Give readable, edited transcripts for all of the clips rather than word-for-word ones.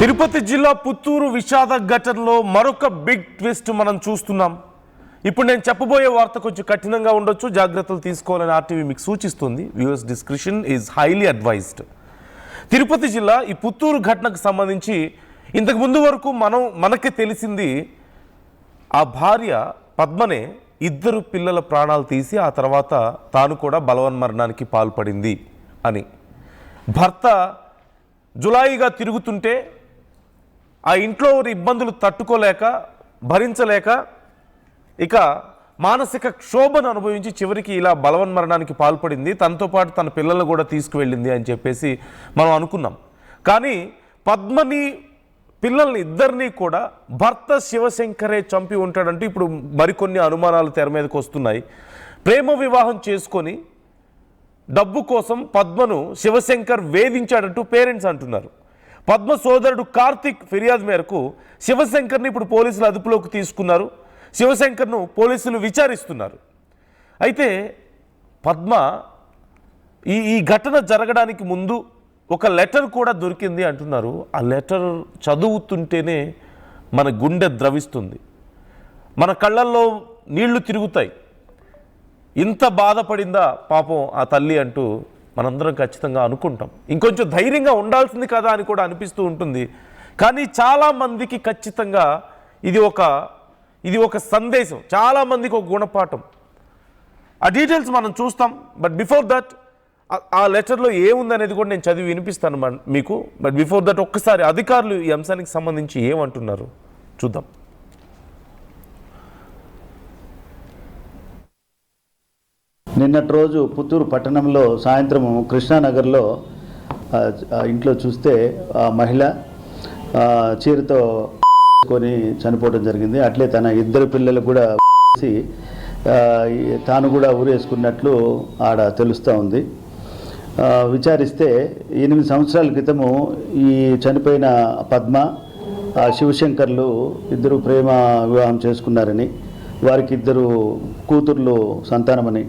తిరుపతి జిల్లా పుత్తూరు విషాద ఘటనలో మరొక బిగ్ ట్విస్ట్ మనం చూస్తున్నాం. ఇప్పుడు నేను చెప్పబోయే వార్త కొంచెం కఠినంగా ఉండొచ్చు, జాగ్రత్తలు తీసుకోవాలని ఆర్టీవీ మీకు సూచిస్తుంది. Viewers description is highly advised. Tirupati జిల్లా ఈ పుత్తూరు ఘటనకు సంబంధించి ఇంతకు ముందు వరకు మనకి తెలిసింది ఆ భార్య పద్మనే ఇద్దరు పిల్లల ప్రాణాలు తీసి ఆ తర్వాత తాను కూడా బలవన్మరణానికి పాల్పడింది అని. భర్త జులాయిగా తిరుగుతుంటే ఆ ఇంట్లో ఇబ్బందులు తట్టుకోలేక భరించలేక ఇక మానసిక క్షోభను అనుభవించి చివరికి ఇలా బలవన్మరణానికి పాల్పడింది. తనతో పాటు తన పిల్లలను కూడా తీసుకువెళ్ళింది అని చెప్పేసి మనం అనుకున్నాం. కానీ పద్మని పిల్లల్ని ఇద్దరినీ కూడా భర్త శివశంకరే చంపి ఉంటాడంటూ ఇప్పుడు మరికొన్ని అనుమానాలు తెర మీదకి వస్తున్నాయి. ప్రేమ వివాహం చేసుకొని డబ్బు కోసం పద్మను శివశంకర్ వేధించాడంటూ పేరెంట్స్ అంటున్నారు. పద్మ సోదరుడు కార్తిక్ ఫిర్యాదు మేరకు శివశంకర్ని ఇప్పుడు పోలీసులు అదుపులోకి తీసుకున్నారు. శివశంకర్ను పోలీసులు విచారిస్తున్నారు. అయితే పద్మ ఈ ఘటన జరగడానికి ముందు ఒక లెటర్ కూడా దొరికింది అంటున్నారు. ఆ లెటర్ చదువుతుంటేనే మన గుండె ద్రవిస్తుంది, మన కళ్ళల్లో నీళ్లు తిరుగుతాయి. ఇంత బాధపడిందా పాపం ఆ తల్లి అంటూ మనందరం ఖచ్చితంగా అనుకుంటాం. ఇంకొంచెం ధైర్యంగా ఉండాల్సింది కదా అని కూడా అనిపిస్తూ ఉంటుంది. కానీ చాలామందికి ఖచ్చితంగా ఇది ఒక సందేశం, చాలామందికి ఒక గుణపాఠం. ఆ డీటెయిల్స్ మనం చూస్తాం. బట్ బిఫోర్ దట్ ఆ లెటర్లో ఏముందనేది కూడా నేను చదివి వినిపిస్తాను మీకు. బట్ బిఫోర్ దట్ ఒక్కసారి అధికారులు ఈ అంశానికి సంబంధించి ఏమంటున్నారు చూద్దాం. నిన్నటి రోజు పుత్తూరు పట్టణంలో సాయంత్రం కృష్ణానగర్లో ఇంట్లో చూస్తే ఆ మహిళ చీరతో కొని చనిపోవడం జరిగింది. అట్లే తన ఇద్దరు పిల్లలు కూడా తాను కూడా ఊరేసుకున్నట్లు ఆడ తెలుస్తూ ఉంది. విచారిస్తే 8 సంవత్సరాల క్రితము ఈ చనిపోయిన పద్మ శివశంకర్లు ఇద్దరు ప్రేమ వివాహం చేసుకున్నారని, వారికి ఇద్దరు కూతుర్లు సంతానమని.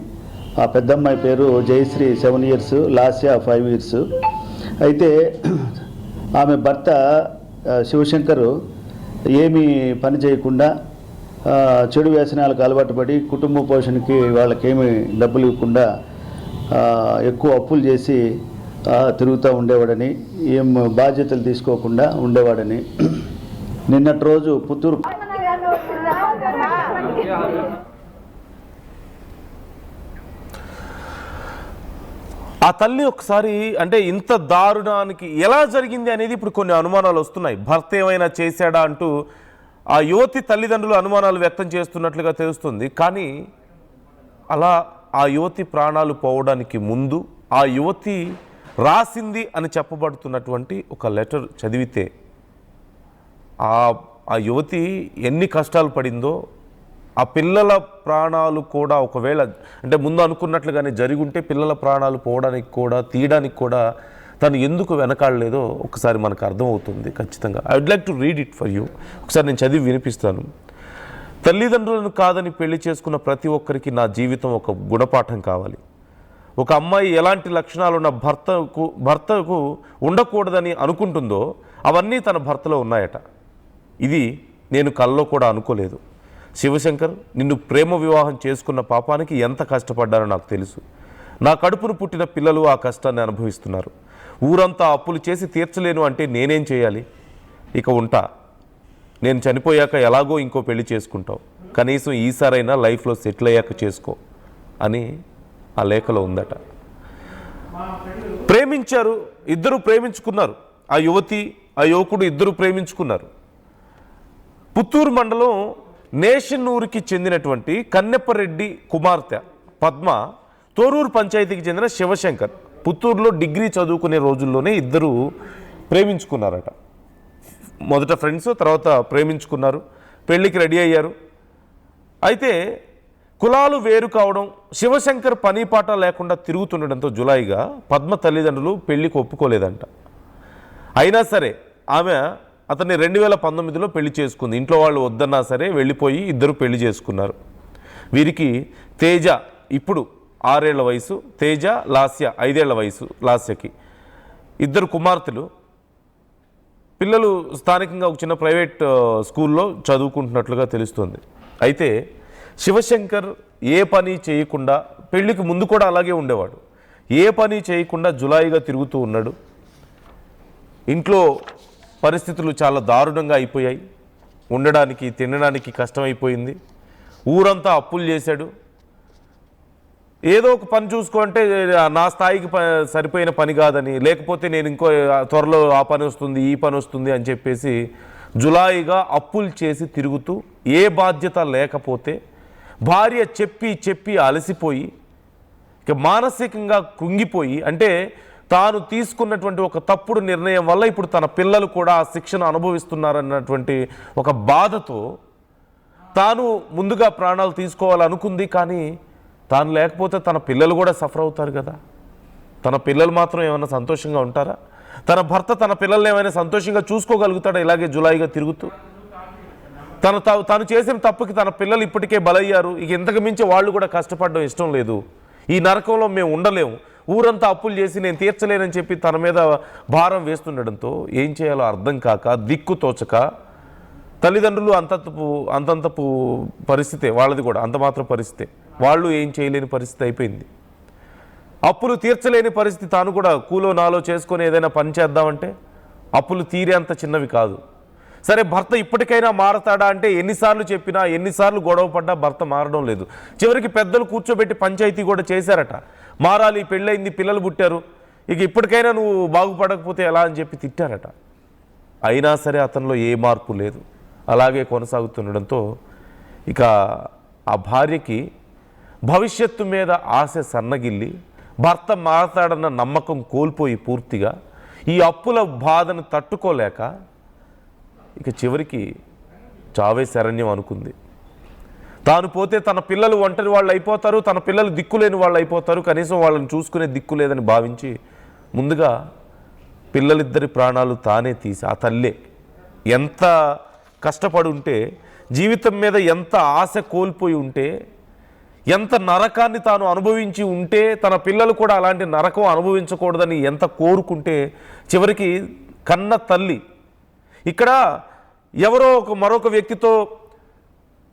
ఆ పెద్దమ్మాయి పేరు జయశ్రీ 7 years, లాస్య 5 years. అయితే ఆమె భర్త శివశంకర్ ఏమీ పని చేయకుండా చెడు వ్యసనాలకు అలవాటు పడి కుటుంబ పోషణకి వాళ్ళకేమీ డబ్బులు ఇవ్వకుండా ఎక్కువ అప్పులు చేసి తిరుగుతూ ఉండేవాడని, ఏం బాధ్యతలు తీసుకోకుండా ఉండేవాడని. నిన్నటి రోజు పుత్తూరు ఆ తల్లి ఒకసారి అంటే ఇంత దారుణానికి ఎలా జరిగింది అనేది ఇప్పుడు కొన్ని అనుమానాలు వస్తున్నాయి. భర్త ఏమైనా చేశాడా అంటూ ఆ యువతి తల్లిదండ్రులు అనుమానాలు వ్యక్తం చేస్తున్నట్లుగా తెలుస్తుంది. కానీ అలా ఆ యువతి ప్రాణాలు పోవడానికి ముందు ఆ యువతి రాసింది అని చెప్పబడుతున్నటువంటి ఒక లెటర్ చదివితే ఆ యువతి ఎన్ని కష్టాలు పడిందో, ఆ పిల్లల ప్రాణాలు కూడా ఒకవేళ అంటే ముందు అనుకున్నట్లుగానే జరిగుంటే పిల్లల ప్రాణాలు పోవడానికి కూడా తీయడానికి కూడా తను ఎందుకు వెనకాడలేదో ఒకసారి మనకు అర్థమవుతుంది ఖచ్చితంగా. I would like to read it for you. ఒకసారి నేను చదివి వినిపిస్తాను. తల్లిదండ్రులను కాదని పెళ్లి చేసుకున్న ప్రతి ఒక్కరికి నా జీవితం ఒక గుణపాఠం కావాలి. ఒక అమ్మాయి ఎలాంటి లక్షణాలు ఉన్న భర్తకు ఉండకూడదని అనుకుంటుందో అవన్నీ తన భర్తలో ఉన్నాయట. ఇది నేను కల్లో కూడా అనుకోలేదు. శివశంకర్, నిన్ను ప్రేమ వివాహం చేసుకున్న పాపానికి ఎంత కష్టపడ్డారో నాకు తెలుసు. నా కడుపును పుట్టిన పిల్లలు ఆ కష్టాన్ని అనుభవిస్తున్నారు. ఊరంతా అప్పులు చేసి తీర్చలేను అంటే నేనేం చేయాలి? ఇక ఉంటా. నేను చనిపోయాక ఎలాగో ఇంకో పెళ్లి చేసుకుంటావు. కనీసం ఈసారైనా లైఫ్లో సెటిల్ అయ్యాక చేసుకో అని ఆ లేఖలో ఉందట. ప్రేమించారు, ఇద్దరు ప్రేమించుకున్నారు. ఆ యువతి ఆ యువకుడు ఇద్దరు ప్రేమించుకున్నారు. పుత్తూరు మండలం నేషనూరుకి చెందినటువంటి కన్నెప్పరెడ్డి కుమార్తె పద్మ తోరూరు పంచాయతీకి చెందిన శివశంకర్ పుత్తూరులో డిగ్రీ చదువుకునే రోజుల్లోనే ఇద్దరు ప్రేమించుకున్నారట. మొదట ఫ్రెండ్స్, తర్వాత ప్రేమించుకున్నారు, పెళ్ళికి రెడీ అయ్యారు. అయితే కులాలు వేరు కావడం, శివశంకర్ పని పాట లేకుండా తిరుగుతుండడంతో జులాయిగా పద్మ తల్లిదండ్రులు పెళ్లికి ఒప్పుకోలేదంట. అయినా సరే ఆమె అతన్ని 2019లో పెళ్లి చేసుకుంది. ఇంట్లో వాళ్ళు వద్దన్నా సరే వెళ్ళిపోయి ఇద్దరు పెళ్లి చేసుకున్నారు. వీరికి తేజ ఇప్పుడు 6 ఏళ్ల వయసు, తేజ, లాస్య 5 ఏళ్ల వయసు. లాస్యకి ఇద్దరు కుమార్తెలు. పిల్లలు స్థానికంగా ఒక చిన్న ప్రైవేట్ స్కూల్లో చదువుకుంటున్నట్లుగా తెలుస్తుంది. అయితే శివశంకర్ ఏ పని చేయకుండా, పెళ్లికి ముందు కూడా అలాగే ఉండేవాడు, ఏ పని చేయకుండా జులాయిగా తిరుగుతూ ఉన్నాడు. ఇంట్లో పరిస్థితులు చాలా దారుణంగా అయిపోయాయి, ఉండడానికి తినడానికి కష్టమైపోయింది. ఊరంతా అప్పులు చేశాడు. ఏదో ఒక పని చూసుకుంటే నా స్థాయికి సరిపోయిన పని కాదని, లేకపోతే నేను ఇంకో త్వరలో ఆ పని వస్తుంది ఈ పని వస్తుంది అని చెప్పేసి జులాయిగా అప్పులు చేసి తిరుగుతూ, ఏ బాధ్యత లేకపోతే భార్య చెప్పి చెప్పి అలసిపోయి ఇక మానసికంగా కృంగిపోయి, అంటే తాను తీసుకున్నటువంటి ఒక తప్పుడు నిర్ణయం వల్ల ఇప్పుడు తన పిల్లలు కూడా ఆ శిక్షను అనుభవిస్తున్నారన్నటువంటి ఒక బాధతో తాను ముందుగా ప్రాణాలు తీసుకోవాలనుకుంది. కానీ తాను లేకపోతే తన పిల్లలు కూడా సఫర్ అవుతారు కదా. తన పిల్లలు మాత్రం ఏమైనా సంతోషంగా ఉంటారా? తన భర్త తన పిల్లల్ని ఏమైనా సంతోషంగా చూసుకోగలుగుతాడా ఇలాగే జులాయిగా తిరుగుతూ? తను చేసిన తప్పుకి తన పిల్లలు ఇప్పటికే బలయ్యారు. ఇక ఇంతకు మించి వాళ్ళు కూడా కష్టపడడం ఇష్టం లేదు. ఈ నరకంలో మేము ఉండలేము, ఊరంతా అప్పులు చేసి నేను తీర్చలేనని చెప్పి తన మీద భారం వేస్తుండడంతో ఏం చేయాలో అర్థం కాక, దిక్కు తోచక, తల్లిదండ్రులు అంతంతపు పరిస్థితే వాళ్ళది కూడా, అంత మాత్రం పరిస్థితే, వాళ్ళు ఏం చేయలేని పరిస్థితి అయిపోయింది. అప్పులు తీర్చలేని పరిస్థితి. తాను కూడా కూలో నాలో చేసుకొని ఏదైనా పని చేద్దామంటే అప్పులు తీరే అంత చిన్నవి కాదు. సరే, భర్త ఇప్పటికైనా మారతాడా అంటే ఎన్నిసార్లు చెప్పినా, ఎన్నిసార్లు గొడవ పడ్డా భర్త మారడం లేదు. చివరికి పెద్దలు కూర్చోబెట్టి పంచాయతీ కూడా చేశారట. మారాలి, పెళ్ళయింది, పిల్లలు పుట్టారు, ఇక ఇప్పటికైనా నువ్వు బాగుపడకపోతే ఎలా అని చెప్పి తిట్టారట. అయినా సరే అతనిలో ఏ మార్పు లేదు, అలాగే కొనసాగుతుండడంతో ఇక ఆ భార్యకి భవిష్యత్తు మీద ఆశ సన్నగిల్లి, భర్త మారతాడన్న నమ్మకం కోల్పోయి పూర్తిగా ఈ అప్పుల బాధను తట్టుకోలేక ఇక చివరికి చావే శరణ్యం అనుకుంది. తాను పోతే తన పిల్లలు ఒంటరి వాళ్ళు అయిపోతారు, తన పిల్లలు దిక్కులేని వాళ్ళు అయిపోతారు, కనీసం వాళ్ళని చూసుకునే దిక్కు లేదని భావించి ముందుగా పిల్లలిద్దరి ప్రాణాలు తానే తీసి, ఆ తల్లే ఎంత కష్టపడి ఉంటే, జీవితం మీద ఎంత ఆశ కోల్పోయి ఉంటే, ఎంత నరకాన్ని తాను అనుభవించి ఉంటే, తన పిల్లలు కూడా అలాంటి నరకం అనుభవించకూడదని ఎంత కోరుకుంటే, చివరికి కన్న తల్లి ఇక్కడ ఎవరో మరొక వ్యక్తితో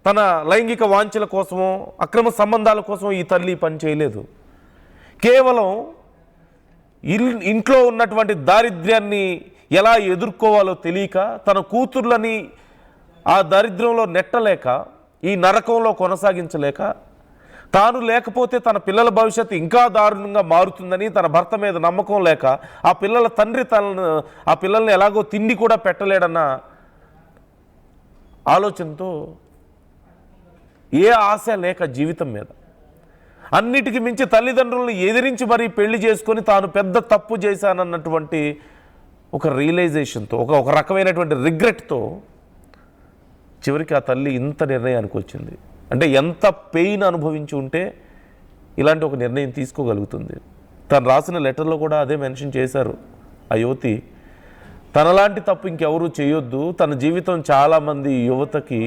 తన లైంగిక వాంఛల కోసమో అక్రమ సంబంధాల కోసమో ఈ తల్లి పని చేయలేదు. కేవలం ఇంట్లో ఉన్నటువంటి దారిద్ర్యాన్ని ఎలా ఎదుర్కోవాలో తెలియక, తన కూతుర్లని ఆ దారిద్ర్యంలో నెట్టలేక, ఈ నరకంలో కొనసాగించలేక, తాను లేకపోతే తన పిల్లల భవిష్యత్తు ఇంకా దారుణంగా మారుతుందని తన భర్త మీద నమ్మకం లేక, ఆ పిల్లల తండ్రి ఆ పిల్లల్ని ఎలాగో తిండి కూడా పెట్టలేడన్న ఆలోచనతో, ఏ ఆశ లేక జీవితం మీద, అన్నిటికీ మించి తల్లిదండ్రులను ఎదిరించి మరీ పెళ్లి చేసుకొని తాను పెద్ద తప్పు చేశానన్నటువంటి ఒక రియలైజేషన్తో, ఒక రకమైనటువంటి రిగ్రెట్తో చివరికి ఆ తల్లి ఇంత నిర్ణయానికి వచ్చింది. అంటే ఎంత పెయిన్ అనుభవించి ఉంటే ఇలాంటి ఒక నిర్ణయం తీసుకోగలుగుతుంది. తను రాసిన లెటర్లో కూడా అదే మెన్షన్ చేశారు ఆ యువతి. తనలాంటి తప్పు ఇంకెవరూ చేయొద్దు, తన జీవితం చాలామంది యువతకి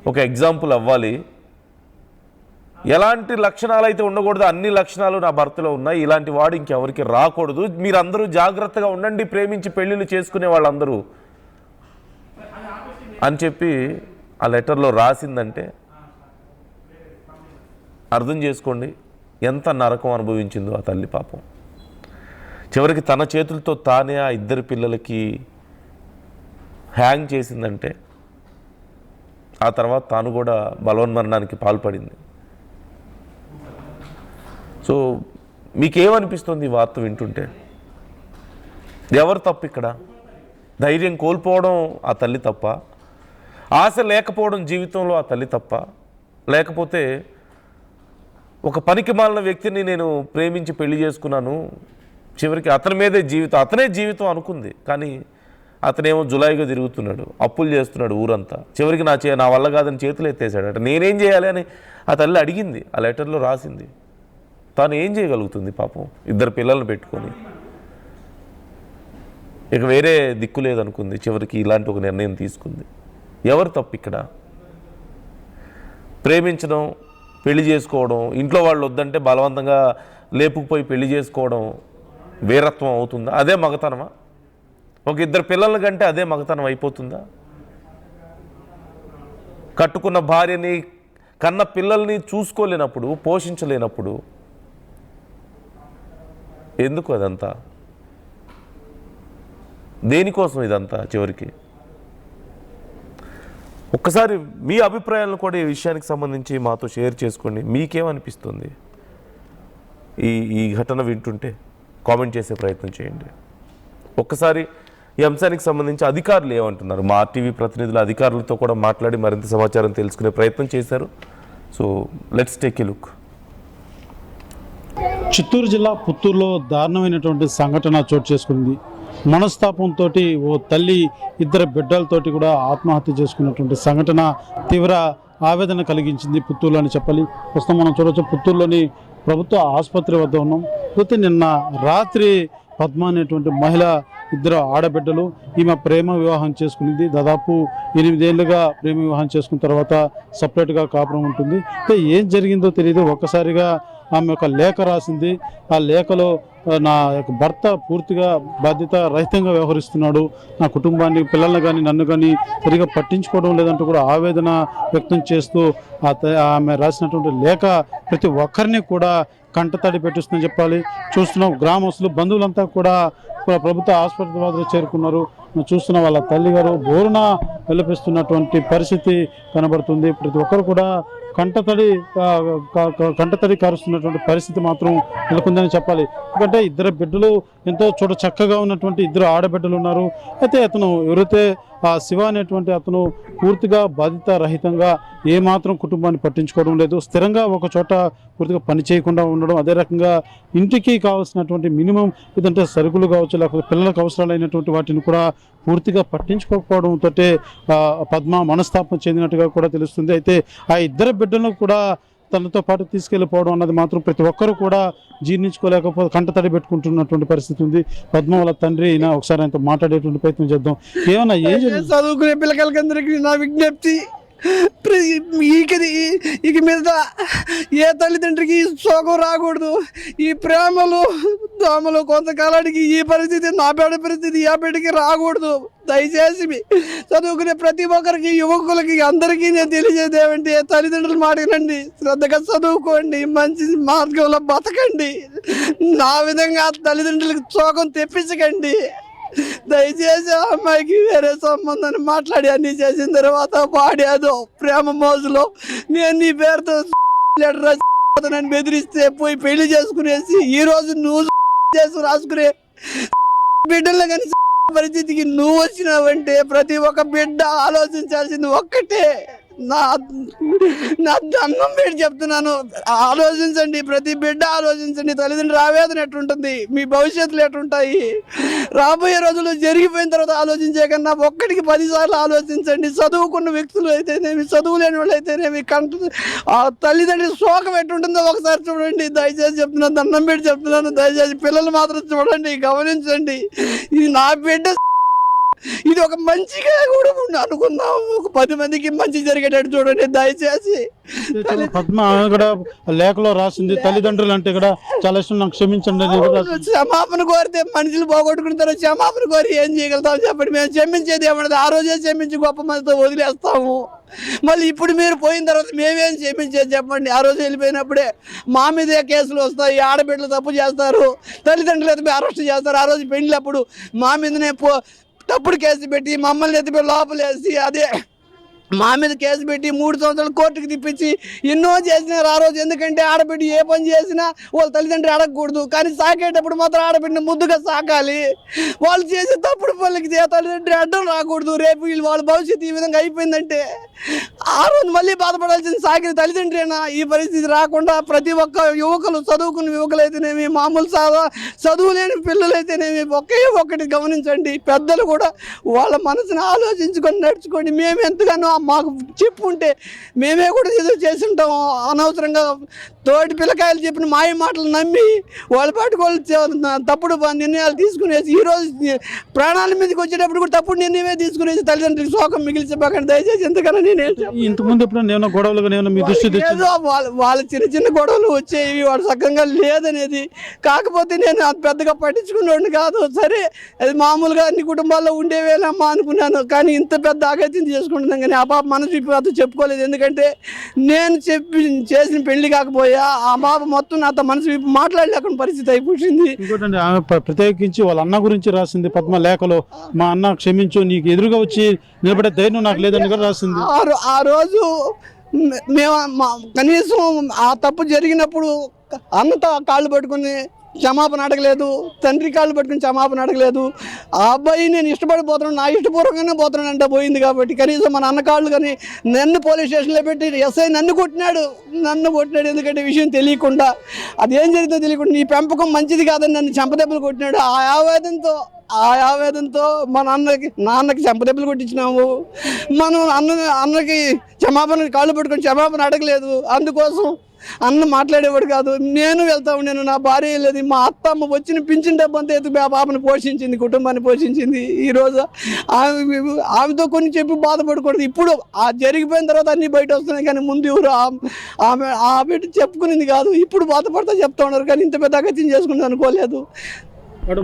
ఒక ఎగ్జాంపుల్ అవ్వాలి, ఎలాంటి లక్షణాలు అయితే ఉండకూడదు అన్ని లక్షణాలు నా భర్తలో ఉన్నాయి, ఇలాంటి వాడు ఇంకెవరికి రాకూడదు, మీరందరూ జాగ్రత్తగా ఉండండి, ప్రేమించి పెళ్ళిళ్ళు చేసుకునే వాళ్ళందరూ అని చెప్పి ఆ లెటర్లో రాసిందంటే అర్థం చేసుకోండి ఎంత నరకం అనుభవించిందో ఆ తల్లి పాపం. చివరికి తన చేతులతో తానే ఆ ఇద్దరు పిల్లలకి హ్యాంగ్ చేసిందంటే, ఆ తర్వాత తాను కూడా బలవన్మరణానికి పాల్పడింది. సో మీకేమనిపిస్తుంది ఈ వార్త వింటుంటే? ఎవరు తప్పు ఇక్కడ? ధైర్యం కోల్పోవడం ఆ తల్లి తప్ప? ఆశ లేకపోవడం జీవితంలో ఆ తల్లి తప్ప? లేకపోతే ఒక పనికి మాలిన వ్యక్తిని నేను ప్రేమించి పెళ్లి చేసుకున్నాను, చివరికి అతని మీదే జీవితం, అతనే జీవితం అనుకుంది, కానీ అతనేమో జులాయిగా తిరుగుతున్నాడు, అప్పులు చేస్తున్నాడు ఊరంతా, చివరికి నా వల్ల కాదని చేతులు ఎత్తేసాడు. అంటే నేనేం చేయాలి అని ఆ తల్లి అడిగింది, ఆ లెటర్లో రాసింది. తాను ఏం చేయగలుగుతుంది పాపం, ఇద్దరు పిల్లల్ని పెట్టుకొని? ఇక వేరే దిక్కు లేదనుకుంది, చివరికి ఇలాంటి ఒక నిర్ణయం తీసుకుంది. ఎవరు తప్పు ఇక్కడ? ప్రేమించడం, పెళ్లి చేసుకోవడం, ఇంట్లో వాళ్ళు వద్దంటే బలవంతంగా లేపుకుపోయి పెళ్లి చేసుకోవడం వీరత్వం అవుతుందా? అదే మగతనమా? ఒక ఇద్దరు పిల్లల కంటే అదే మగతనం అయిపోతుందా? కట్టుకున్న భార్యని కన్న పిల్లల్ని చూసుకోలేనప్పుడు, పోషించలేనప్పుడు ఎందుకు అదంతా? దేనికోసం ఇదంతా చివరికి? ఒక్కసారి మీ అభిప్రాయాలను కూడా ఈ విషయానికి సంబంధించి మాతో షేర్ చేసుకోండి. మీకేమనిపిస్తుంది ఈ ఘటన వింటుంటే? కామెంట్ చేసే ప్రయత్నం చేయండి. ఒక్కసారి ఈ అంశానికి సంబంధించి అధికారులు ఏమంటున్నారు? మా ఆర్టీవీ ప్రతినిధులు అధికారులతో కూడా మాట్లాడి మరింత సమాచారం తెలుసుకునే ప్రయత్నం చేశారు. So let's take a look. Chittoor జిల్లా పుత్తూరులో దారుణమైనటువంటి సంఘటన చోటు చేసుకుంది. మనస్తాపంతో ఓ తల్లి ఇద్దరు బిడ్డలతోటి కూడా ఆత్మహత్య చేసుకున్నటువంటి సంఘటన తీవ్ర ఆవేదన కలిగించింది పుత్తూరులో అని చెప్పాలి. ప్రస్తుతం మనం చూడవచ్చు పుత్తూరులోని ప్రభుత్వ ఆసుపత్రి వద్ద ఉన్నాం. అయితే నిన్న రాత్రి పద్మ అనేటువంటి మహిళ ఇద్దరు ఆడబిడ్డలు, ఈమె ప్రేమ వివాహం చేసుకునింది. దాదాపు 8 ఏళ్ళుగా ప్రేమ వివాహం చేసుకున్న తర్వాత సపరేట్గా కాపురం ఉంటుంది. అయితే ఏం జరిగిందో తెలియదు. ఒక్కసారిగా ఆమె ఒక లేఖ రాసింది. ఆ లేఖలో నా యొక్క భర్త పూర్తిగా బాధ్యత రహితంగా వ్యవహరిస్తున్నాడు, నా కుటుంబాన్ని, పిల్లల్ని కానీ నన్ను కానీ సరిగా పట్టించుకోవడం లేదంటూ కూడా ఆవేదన వ్యక్తం చేస్తూ ఆమె రాసినటువంటి లేఖ ప్రతి ఒక్కరిని కూడా కంటతడి పెట్టిస్తుందని చెప్పాలి. చూస్తున్నాం గ్రామస్తులు, బంధువులంతా కూడా ప్రభుత్వ ఆసుపత్రి వద్ద చేరుకున్నారు. చూస్తున్న వాళ్ళ తల్లి గారు బోరున విలపిస్తున్నటువంటి పరిస్థితి కనబడుతుంది. ప్రతి ఒక్కరు కూడా కంటతడి కారుస్తున్నటువంటి పరిస్థితి మాత్రం నెలకొందని చెప్పాలి. ఎందుకంటే ఇద్దరు బిడ్డలు, ఎంతో చూడ చక్కగా ఉన్నటువంటి ఇద్దరు ఆడబిడ్డలు ఉన్నారు. అయితే అతను ఎవరైతే ఆ శివ అనేటువంటి అతను పూర్తిగా బాధ్యత రహితంగా ఏమాత్రం కుటుంబాన్ని పట్టించుకోవడం లేదు, స్థిరంగా ఒక చోట పూర్తిగా పని చేయకుండా ఉండడం, అదే రకంగా ఇంటికి కావాల్సినటువంటి మినిమం ఏదంటే సరుకులు కావచ్చు, లేకపోతే పిల్లలకు అవసరాలైనటువంటి వాటిని కూడా పూర్తిగా పట్టించుకోకపోవడంతో పద్మ మనస్తాపం చెందినట్టుగా కూడా తెలుస్తుంది. అయితే ఆ ఇద్దరు బిడ్డలను కూడా తనతో పాటు తీసుకెళ్ళిపోవడం అన్నది మాత్రం ప్రతి ఒక్కరూ కూడా జీర్ణించుకోలేకపోతే కంటతడి పెట్టుకుంటున్నటువంటి పరిస్థితి ఉంది. పద్మ వాళ్ళ తండ్రి అయినా ఒకసారి ఆయనతో మాట్లాడేటువంటి ప్రయత్నం చేద్దాం. ఏమన్నా ఏం చదువుకునే పిల్లకాయలకందరికీ నా విజ్ఞప్తి, ఇక మీద ఏ తల్లిదండ్రికి శోకం రాకూడదు. ఈ ప్రేమలు దోమలు కొంతకాలానికి ఈ పరిస్థితి, నా బిడ్డ పరిస్థితి ఏ బిడ్డకి రాకూడదు. దయచేసి చదువుకునే ప్రతి ఒక్కరికి, యువకులకి, అందరికీ నేను తెలియజేది ఏమంటే, తల్లిదండ్రులు మాటనండి, శ్రద్ధగా చదువుకోండి, మంచి మార్గంలో బతకండి. నా విధంగా తల్లిదండ్రులకు శోకం తెప్పించకండి. దయచేసి ఆ అమ్మాయికి వేరే సంబంధాన్ని మాట్లాడి అన్ని చేసిన తర్వాత వాడేదో ప్రేమ మోజులో నేను నీ పేరుతో నన్ను బెదిరిస్తే పోయి పెళ్లి చేసుకునేసి ఈ రోజు నువ్వు చేసి రాసుకునే బిడ్డలు కానీ పరిస్థితికి నువ్వు వచ్చినావంటే ప్రతి ఒక్క బిడ్డ ఆలోచించాల్సింది ఒక్కటే. నా దండం పెట్టి చెప్తున్నాను, ఆలోచించండి, ప్రతి బిడ్డ ఆలోచించండి. తల్లిదండ్రుల ఆవేదన ఎట్లుంటుంది, మీ భవిష్యత్తులు ఎట్లుంటాయి, రాబోయే రోజులు జరిగిపోయిన తర్వాత ఆలోచించే కన్నా ఒక్కటికి 10 సార్లు ఆలోచించండి. చదువుకున్న వ్యక్తులు అయితేనేమి, చదువు లేని వాళ్ళు అయితేనేమి, తల్లిదండ్రుల శోకం ఎట్లుంటుందో ఒకసారి చూడండి. దయచేసి చెప్తున్నాను, దండం పెట్టి చెప్తున్నాను, దయచేసి పిల్లలు మాత్రం చూడండి, గమనించండి. ఇది నా బిడ్డ, ఇది ఒక మంచిగా కూడా అనుకుందాం, ఒక 10 మందికి మంచి జరిగేటట్టు చూడండి దయచేసి. పద్మ కూడా లేఖలో రాసింది, తల్లిదండ్రులు అంటే కూడా చాలా ఇష్టం, నాకు క్షమించండి. క్షమాపణ కోరితే మనుషులు పోగొట్టుకుంటారు, క్షమాపణ కోరి ఏం చేయగలుగుతాం చెప్పండి. మేము క్షమించేది ఏమన్నది, ఆ రోజే క్షమించి గొప్ప మందితో వదిలేస్తాము. మళ్ళీ ఇప్పుడు మీరు పోయిన తర్వాత మేమేం క్షమించేది చెప్పండి. ఆ రోజు వెళ్ళిపోయినప్పుడే మా మీదే కేసులు వస్తాయి, ఆడబిడ్డలు తప్పు చేస్తారు, తల్లిదండ్రులు ఎత్తిపోయి అరెస్ట్ చేస్తారు. ఆ రోజు పెళ్ళినప్పుడు మా మీదనే తప్పుడు కేసు పెట్టి మమ్మల్ని ఎత్తిపోయి లోపలేసి, అదే మా మీద కేసు పెట్టి 3 సంవత్సరాలు కోర్టుకు తిప్పించి ఎన్నో చేసినారు ఆ రోజు. ఎందుకంటే ఆడబిడ్డ ఏ పని చేసినా వాళ్ళ తల్లిదండ్రులు అడగకూడదు, కానీ సాకేటప్పుడు మాత్రం ఆడబిడ్డని ముద్దుగా సాకాలి. వాళ్ళు చేసే తప్పుడు పనులకి తల్లిదండ్రులు అడ్డం రాకూడదు. రేపు వీళ్ళు వాళ్ళ భవిష్యత్తు ఈ విధంగా అయిపోయిందంటే ఆ రోజు మళ్ళీ బాధపడాల్సింది సాకిన తల్లిదండ్రులేనా. ఈ పరిస్థితి రాకుండా ప్రతి ఒక్క యువకులు, చదువుకున్న యువకులు అయితేనేమి, మామూలు చదువు లేని పిల్లలు అయితేనేమి, ఒక్కటి గమనించండి. పెద్దలు కూడా వాళ్ళ మనసుని ఆలోచించుకొని నడుచుకోండి. మేము ఎంతగానో మాకు చెప్పు ఉంటే మేమే కూడా ఏదో చేసి ఉంటాం. అనవసరంగా తోటి పిల్లకాయలు చెప్పిన మాయ మాటలు నమ్మి వాళ్ళ పాటికి వాళ్ళు తప్పుడు నిర్ణయాలు తీసుకునేసి ఈరోజు ప్రాణాల మీదకి వచ్చేటప్పుడు కూడా తప్పుడు నిర్ణయమే తీసుకునేసి తల్లిదండ్రులకు శోకం మిగిల్చబోకండి దయచేసి. ఎంతకన్నా ఇంతకుముందు ఎప్పుడైనా గొడవలుగా మీ దృష్టి ఏదో వాళ్ళ చిన్న చిన్న గొడవలు వచ్చేవి, వాడు సక్కంగా లేదనేది. కాకపోతే నేను అది పెద్దగా పట్టించుకునేవాడిని కాదు. సరే అది మామూలుగా అన్ని కుటుంబాల్లో ఉండేవేనమ్మా అనుకున్నాను. కానీ ఇంత పెద్ద ఆగత్యం చేసుకుంటున్నాను. కానీ ఆ పాప మనసు విప్పి చెప్పుకోలేదు. ఎందుకంటే నేను చేసిన పెళ్లి కాకపోయా ఆ పాప మొత్తం నాతో మనసు విప్పి మాట్లాడలేకుండా పరిస్థితి అయిపోయింది. ఇంకోటండి, ఆమె ప్రత్యేకించి వాళ్ళ అన్న గురించి రాసింది పద్మ లేఖలో, మా అన్న క్షమించు, నీకు ఎదురుగా వచ్చి నిలబడే ధైర్యం నాకు లేదని కూడా రాసింది. ఆ రోజు మేము కనీసం ఆ తప్పు జరిగినప్పుడు అన్నతో కాళ్ళు పట్టుకుని క్షమాపణ అడగలేదు, తండ్రి కాళ్ళు పట్టుకుని క్షమాపణ అడగలేదు. ఆ అబ్బాయి నేను ఇష్టపడిపోతున్నాను, నా ఇష్టపూర్వకంగానే పోతున్నాను అంటే పోయింది. కాబట్టి కనీసం మన అన్న కాళ్ళు కానీ నన్ను పోలీస్ స్టేషన్లో పెట్టి ఎస్ఐ నన్ను కొట్టినాడు. ఎందుకంటే విషయం తెలియకుండా, అదేం జరిగిందో తెలియకుండా నీ పెంపకం మంచిది కాదని నన్ను చెంపదెబ్బలు కొట్టినాడు. ఆ ఆవేదనతో మా నాన్నకి చెంపదెబ్బలు కొట్టించినాము. మనం అన్నకి క్షమాపణ కాళ్ళు పట్టుకొని క్షమాపణ అడగలేదు. అందుకోసం అన్న మాట్లాడేవాడు కాదు. నేను వెళ్తా ఉన్నాను, నా భార్య వెళ్ళేది. మా అత్తమ్మ వచ్చిన పింఛన్ డబ్బంతా ఎత్తుకు ఆ పాపని పోషించింది, కుటుంబాన్ని పోషించింది. ఈరోజు ఆమెతో కొన్ని చెప్పి బాధపడకూడదు. ఇప్పుడు ఆ జరిగిపోయిన తర్వాత అన్నీ బయట వస్తున్నాయి. కానీ ముందు ఎవరు ఆమె చెప్పుకునేది కాదు. ఇప్పుడు బాధపడతా చెప్తా ఉన్నారు. కానీ ఇంత పెద్ద అగత్యం చేసుకుంది అనుకోలేదు.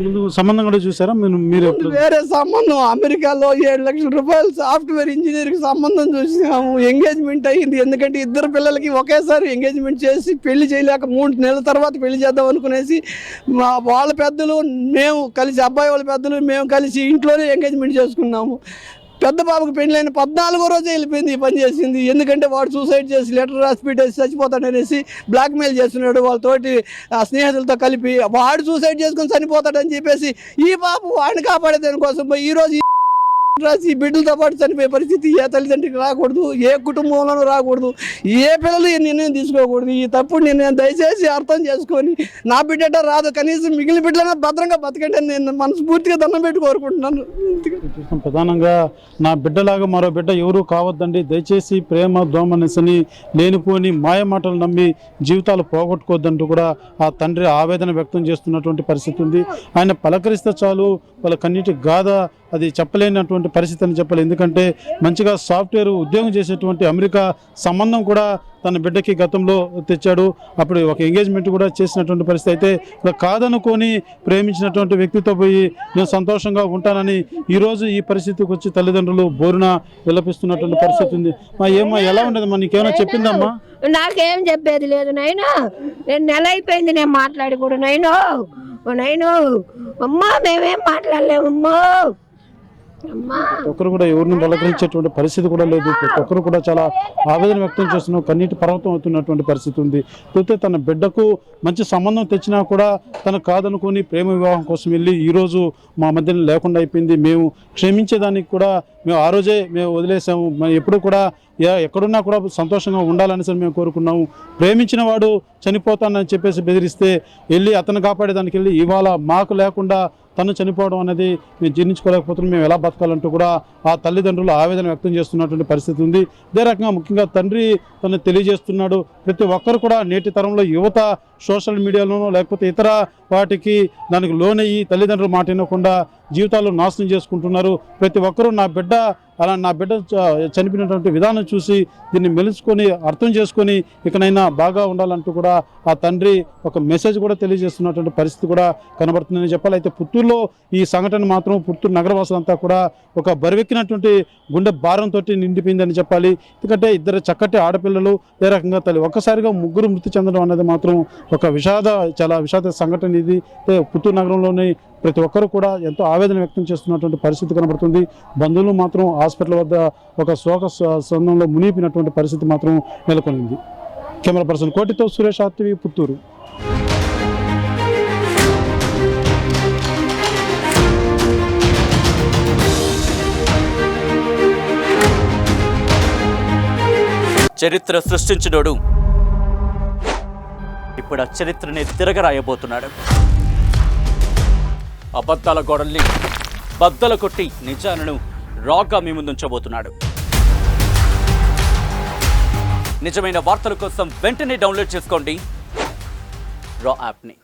ముందు సంబంధం కూడా చూసారా మీరు? వేరే సంబంధం అమెరికాలో 7 లక్షల రూపాయలు సాఫ్ట్వేర్ ఇంజనీర్కి సంబంధం చూసినాము. ఎంగేజ్మెంట్ అయ్యింది. ఎందుకంటే ఇద్దరు పిల్లలకి ఒకేసారి ఎంగేజ్మెంట్ చేసి పెళ్లి చేయలేక 3 నెలల తర్వాత పెళ్లి చేద్దాం అనుకునేసి వాళ్ళ పెద్దలు మేము కలిసి, అబ్బాయి వాళ్ళ పెద్దలు మేము కలిసి ఇంట్లోనే ఎంగేజ్మెంట్ చేసుకున్నాము. పెద్ద బాబుకి పెళ్ళైన 14వ రోజే వెళ్ళిపోయింది. ఈ పని చేసింది. ఎందుకంటే వాడు సూసైడ్ చేసి లెటర్ రాసి పెట్టేసి చచ్చిపోతాడనేసి బ్లాక్మెయిల్ చేస్తున్నాడు వాళ్ళతోటి స్నేహితులతో కలిపి. వాడు సూసైడ్ చేసుకొని చనిపోతాడని చెప్పేసి ఈ పాప వాడిని కాపాడే దానికోసం పోయి ఈరోజు రాసి బిడ్డలతో పాటు చనిపోయే పరిస్థితి ఏ తల్లిదండ్రికి రాకూడదు, ఏ కుటుంబంలోనూ రాకూడదు, ఏ పిల్లలు ఈ నిర్ణయం తీసుకోకూడదు. ఈ తప్పుడు నిర్ణయం దయచేసి అర్థం చేసుకొని నా బిడ్డ రాదు, కనీసం మిగిలిన బిడ్డలైనా భద్రంగా బతకండి అని నేను మనస్ఫూర్తిగా దండం పెట్టి కోరుకుంటున్నాను. ప్రధానంగా నా బిడ్డలాగా మరో బిడ్డ ఎవరూ కావద్దండి, దయచేసి ప్రేమ దోమనిసని లేనిపోని మాయ మాటలు నమ్మి జీవితాలు పోగొట్టుకోవద్దంటూ కూడా ఆ తండ్రి ఆవేదన వ్యక్తం చేస్తున్నటువంటి పరిస్థితి ఉంది. ఆయన పలకరిస్తే చాలు వాళ్ళ కన్నీటి గాథ అది చెప్పలేనటువంటి పరిస్థితి అని చెప్పాలి. ఎందుకంటే మంచిగా సాఫ్ట్వేర్ ఉద్యోగం చేసేటువంటి అమెరికా సంబంధం కూడా తన బిడ్డకి గతంలో తెచ్చాడు. అప్పుడు ఒక ఎంగేజ్మెంట్ కూడా చేసినటువంటి పరిస్థితి. అయితే ఇప్పుడు కాదనుకొని ప్రేమించినటువంటి వ్యక్తితో పోయి నేను సంతోషంగా ఉంటానని ఈరోజు ఈ పరిస్థితికి వచ్చి తల్లిదండ్రులు బోరున విలపిస్తున్నటువంటి పరిస్థితి ఉంది. ఏమో ఎలా ఉండదమ్మా, నీకేమైనా చెప్పిందమ్మా? నాకేం చెప్పేది లేదు నాయన. నేను నెల అయిపోయింది నేను మాట్లాడి కూడా. నైను అమ్మా మేమేం మాట్లాడలేమమ్మా. ఒక్కరు కూడా ఎవరిని పలకరించేటువంటి పరిస్థితి కూడా లేదు. ఒక్కరు కూడా చాలా ఆవేదన వ్యక్తం చేస్తున్న కన్నీటి పర్వతం అవుతున్నటువంటి పరిస్థితి ఉంది. అయితే తన బిడ్డకు మంచి సంబంధం తెచ్చినా కూడా తను కాదనుకొని ప్రేమ వివాహం కోసం వెళ్ళి ఈరోజు మా మధ్యన లేకుండా అయిపోయింది. మేము క్షమించేదానికి కూడా మేము ఆ రోజే మేము వదిలేసాము. ఎప్పుడు కూడా ఎక్కడున్నా కూడా సంతోషంగా ఉండాలనేసి మేము కోరుకున్నాము. ప్రేమించిన వాడు చనిపోతానని చెప్పేసి బెదిరిస్తే వెళ్ళి అతను కాపాడేదానికి వెళ్ళి ఇవాళ మాకు లేకుండా తను చనిపోవడం అనేది మేము జీర్ణించుకోలేకపోతున్నాం. మేము ఎలా బతకాలంటూ కూడా ఆ తల్లిదండ్రులు ఆవేదన వ్యక్తం చేస్తున్నటువంటి పరిస్థితి ఉంది. అదే రకంగా ముఖ్యంగా తండ్రి తను తెలియజేస్తున్నాడు. ప్రతి ఒక్కరు కూడా నేటి తరంలో యువత సోషల్ మీడియాలోనో లేకపోతే ఇతర వాటికి దానికి లోనయ్యి తల్లిదండ్రులు మాట వినకుండా జీవితాలు నాశనం చేసుకుంటున్నారు. ప్రతి ఒక్కరూ నా బిడ్డ చనిపోయినటువంటి విధానం చూసి దీన్ని మెలుచుకొని అర్థం చేసుకొని ఇకనైనా బాగా ఉండాలంటూ కూడా ఆ తండ్రి ఒక మెసేజ్ కూడా తెలియజేస్తున్నటువంటి పరిస్థితి కూడా కనబడుతుందని చెప్పాలి. అయితే పుత్తూరులో ఈ సంఘటన మాత్రం పుత్తూరు నగరవాసులంతా కూడా ఒక బరువెక్కినటువంటి గుండె భారంతో నిండిపోయిందని చెప్పాలి. ఎందుకంటే ఇద్దరు చక్కటి ఆడపిల్లలు ఏ రకంగా తల్లి ఒక్కసారిగా ముగ్గురు మృతి చెందడం అనేది మాత్రం ఒక చాలా విషాద సంఘటన ఇది. పుత్తూరు నగరంలోని ప్రతి ఒక్కరు కూడా ఎంతో ఆవేదన వ్యక్తం చేస్తున్నటువంటి పరిస్థితి కనబడుతుంది. బంధువులు మాత్రం హాస్పిటల్ వద్ద ఒక శోక సందంలో మునిగిపోయినటువంటి పరిస్థితి మాత్రం నెలకొనింది. కెమెరా పర్సన్ కోటితో సురేష్ ఆర్టీవీ పుత్తూరు. చరిత్ర సృష్టించినోడు ఇప్పుడు ఆ చరిత్రని తిరగరాయబోతున్నాడు. అబద్ధాల గోడల్ని బద్దలు కొట్టి నిజాలను రాగా మీ ముందుంచబోతున్నాడు. నిజమైన వార్తల కోసం వెంటనే డౌన్లోడ్ చేసుకోండి రా యాప్ని.